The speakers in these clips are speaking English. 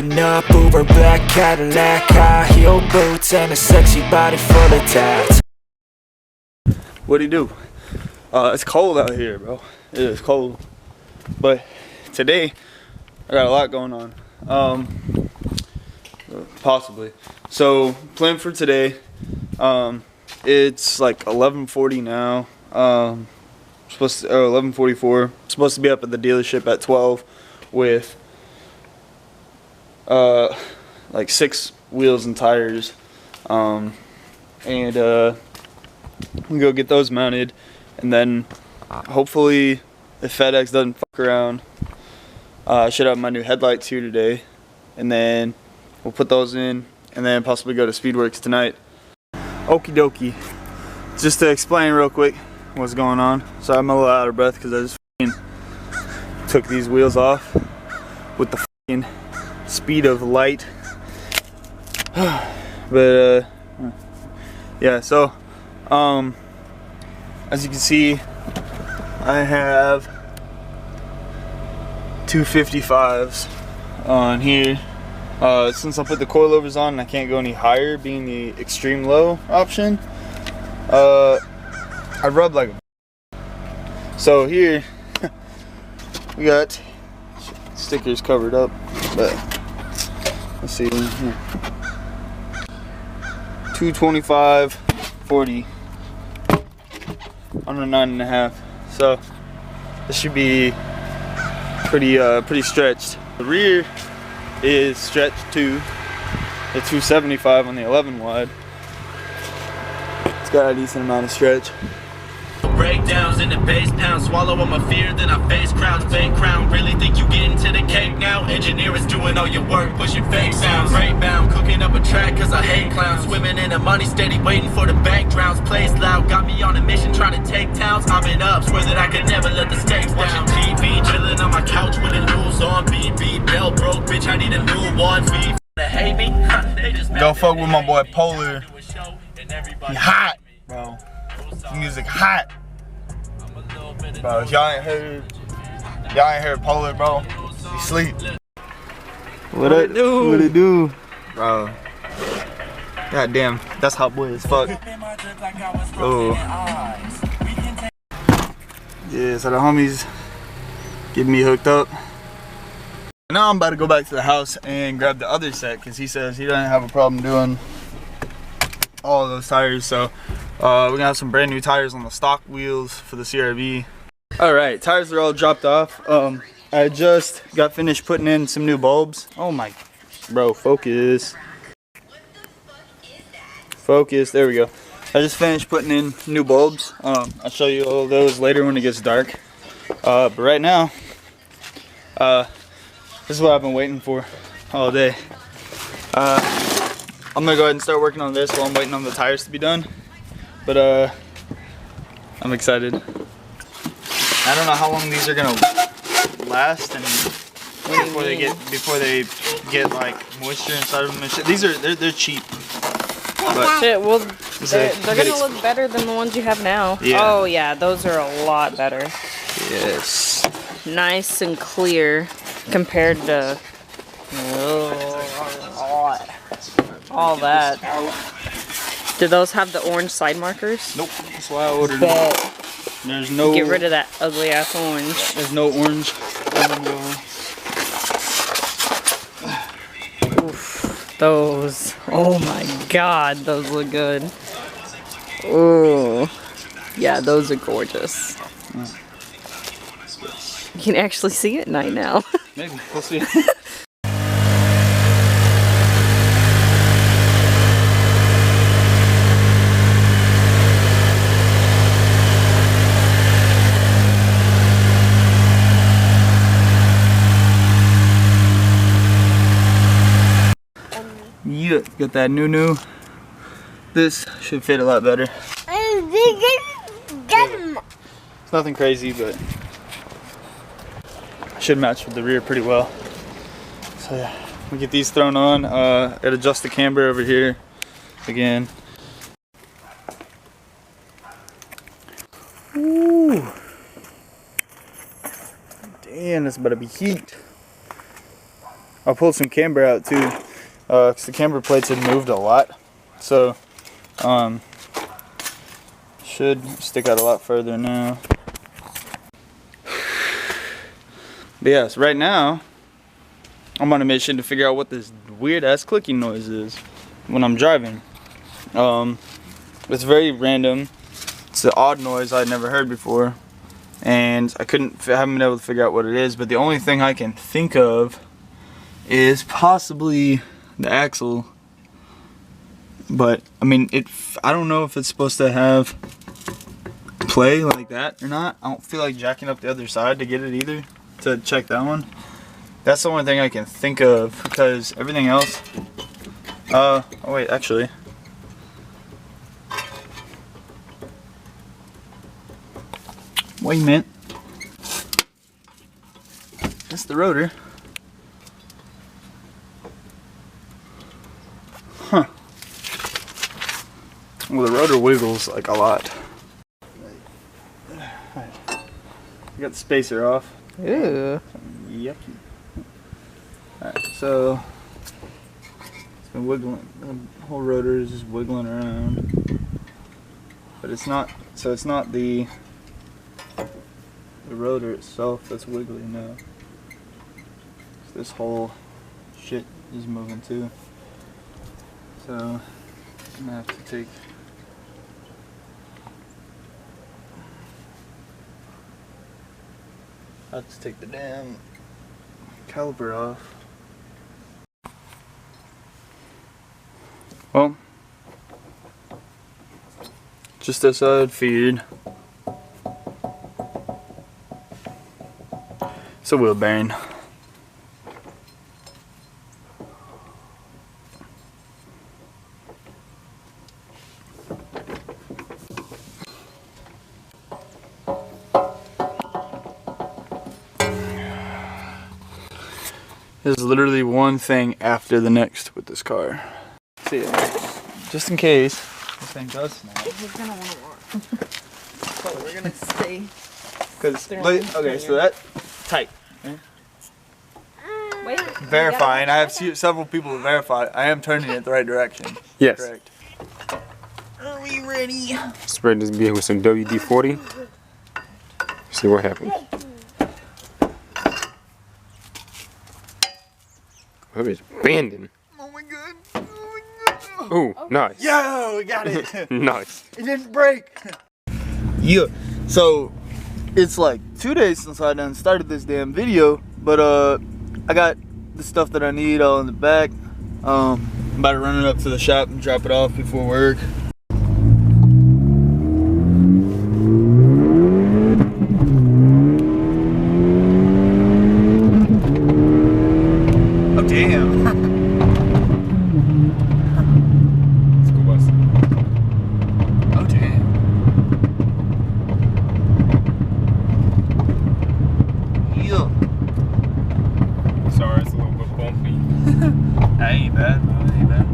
Pulling up, Uber black Cadillac, high heel boots and a sexy body full of tats. What do you do? It's cold out here, bro. It is cold. But today, I got a lot going on. Possibly. So, plan for today. It's like 11:40 now. 11:44. Supposed to be up at the dealership at 12 with like 6 wheels and tires. We go get those mounted, and then hopefully if FedEx doesn't fuck around, I should have my new headlights here today, and then we'll put those in and then possibly go to Speedworks tonight. Okie dokie. Just to explain real quick what's going on. So I'm a little out of breath because I just took these wheels off with the speed of light. But yeah, so as you can see, I have 255s on here. Since I put the coilovers on and I can't go any higher, being the extreme low option, I rub like a so here we got stickers covered up, but let's see, 225, 40 on a 9.5, so this should be pretty stretched. The rear is stretched to the 275 on the 11 wide. It's got a decent amount of stretch. Breakdowns in the base pound, swallow on my fear, then I face crowds, fake crown. Really think you get into the cake now? Engineer is doing all your work, pushing fake sounds. Great bound, cooking up a track cause I hate clowns. Swimming in the money, steady waiting for the bank drowns. Plays loud, got me on a mission trying to take towns. I've been up, swear that I could never let the stakes down. TV, chilling on my couch with the news on. BB, bell broke, bitch, I need a new one. V, they hate me. They just go fuck with my boy Polar. He hot, bro. His music hot. Bro, if y'all ain't heard Polar, bro, he sleep. What it do? Bro. God damn, that's hot boy as fuck. Oh. Yeah, so the homies getting me hooked up. Now I'm about to go back to the house and grab the other set because he says he doesn't have a problem doing all of those tires. So we're gonna have some brand new tires on the stock wheels for the CRV. Alright, tires are all dropped off. I just got finished putting in some new bulbs. Oh my, bro, focus. Focus, there we go. I just finished putting in new bulbs. I'll show you all those later when it gets dark. But right now, this is what I've been waiting for all day. I'm gonna go ahead and start working on this while I'm waiting on the tires to be done. But I'm excited. I don't know how long these are gonna last, and before they get like moisture inside of them and shit. They're cheap. But shit, well, they're gonna look better than the ones you have now. Yeah. Oh yeah, those are a lot better. Yes. Nice and clear compared to all that. Do those have the orange side markers? Nope. That's why I ordered them. There's no. Get rid of that ugly ass orange. There's no orange. Oof, those. Oh my god, those look good. Oh, yeah, those are gorgeous. You can actually see at night now. Maybe we'll see. Yeah, got that new. This should fit a lot better. It's nothing crazy, but should match with the rear pretty well. So yeah, we get these thrown on. Gotta adjust the camber over here again. Ooh. Damn, this better be heat. I pulled some camber out too, because the camber plates had moved a lot. So, should stick out a lot further now. But yeah, so right now, I'm on a mission to figure out what this weird ass clicking noise is when I'm driving. It's very random. It's an odd noise I'd never heard before, and I haven't been able to figure out what it is. But the only thing I can think of is possibly the axle. But I mean, I don't know if it's supposed to have play like that or not. I don't feel like jacking up the other side to get it either, to check that one. That's the only thing I can think of, because everything else, oh wait, actually, wait a minute, that's the rotor. Huh. Well, the rotor wiggles like a lot. You got the spacer off. Ew. Yucky. Alright, so it's been wiggling. The whole rotor is just wiggling around. But it's not, so it's not the rotor itself that's wiggly now. So this whole shit is moving too. So I'm gonna have to take the damn caliper off. Well, just outside feed. It's a wheel bearing. There's literally one thing after the next with this car. See ya. Just in case this thing does snap. We're gonna want to walk. So we're gonna stay. Okay, so that tight. Okay. Wait. Verifying. I have several people to verify. I am turning it the right direction. Yes. Correct. Are we ready? Spread this beer with some WD-40. See what happens. Oh, it's bending. Oh my god. Oh my god. Ooh, nice. Yo, we got it. Nice. It didn't break. Yeah. So it's like 2 days since I done started this damn video, but I got the stuff that I need all in the back. I'm about to run it up to the shop and drop it off before work. Oh damn. School bus. Oh damn. Yeah. Sorry, it's a little bit bumpy. That ain't bad, bro. That ain't bad.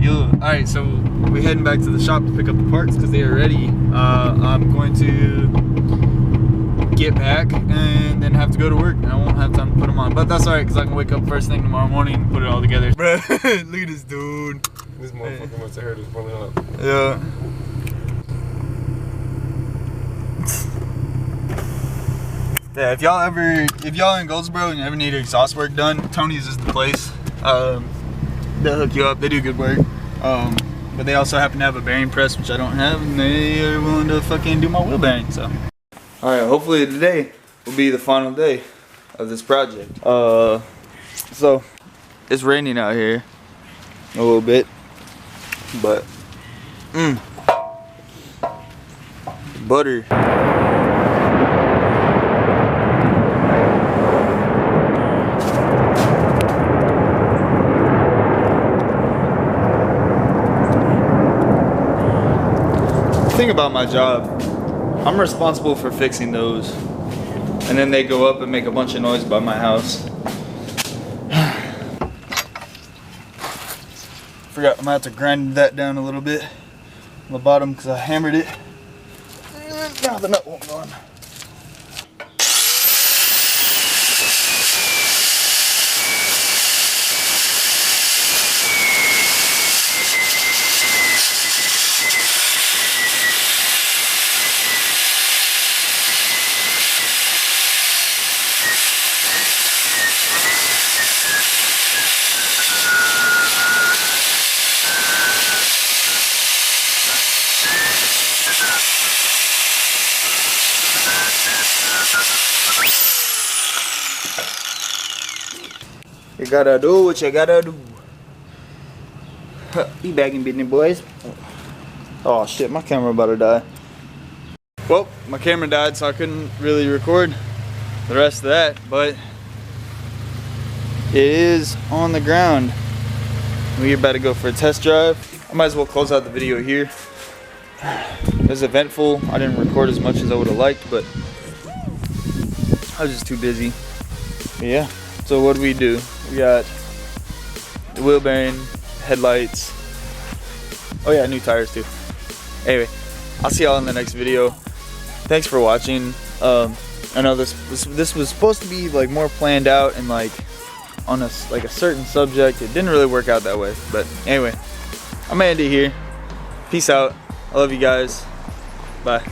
Yeah. Alright, so we're heading back to the shop to pick up the parts because they are ready. I'm going to get back and then have to go to work. I won't have time to put them on, but that's alright because I can wake up first thing tomorrow morning and put it all together. Bro, look at this dude. This motherfucker must have heard us pulling up. Yeah. Yeah, if y'all in Goldsboro and you ever need exhaust work done, Tony's is the place. They'll hook you up. They do good work. But they also happen to have a bearing press, which I don't have, and they are willing to fucking do my wheel bearing. So, all right. Hopefully today will be the final day of this project. So it's raining out here a little bit, but butter. The thing about my job, I'm responsible for fixing those, and then they go up and make a bunch of noise by my house. Forgot I'm gonna have to grind that down a little bit on the bottom because I hammered it. And now the nut won't go on. gotta do what you gotta do. Be back in business, boys. Oh shit, my camera about to die. Well, my camera died, so I couldn't really record the rest of that, but it is on the ground. We're about to go for a test drive. I might as well close out the video here. It was eventful. I didn't record as much as I would have liked, but I was just too busy. But yeah, so what do? We got the wheel bearing, headlights. Oh yeah, new tires too. Anyway, I'll see y'all in the next video. Thanks for watching. I know this was supposed to be like more planned out and like on a certain subject. It didn't really work out that way, but anyway, I'm gonna end it here. Peace out. I love you guys. Bye.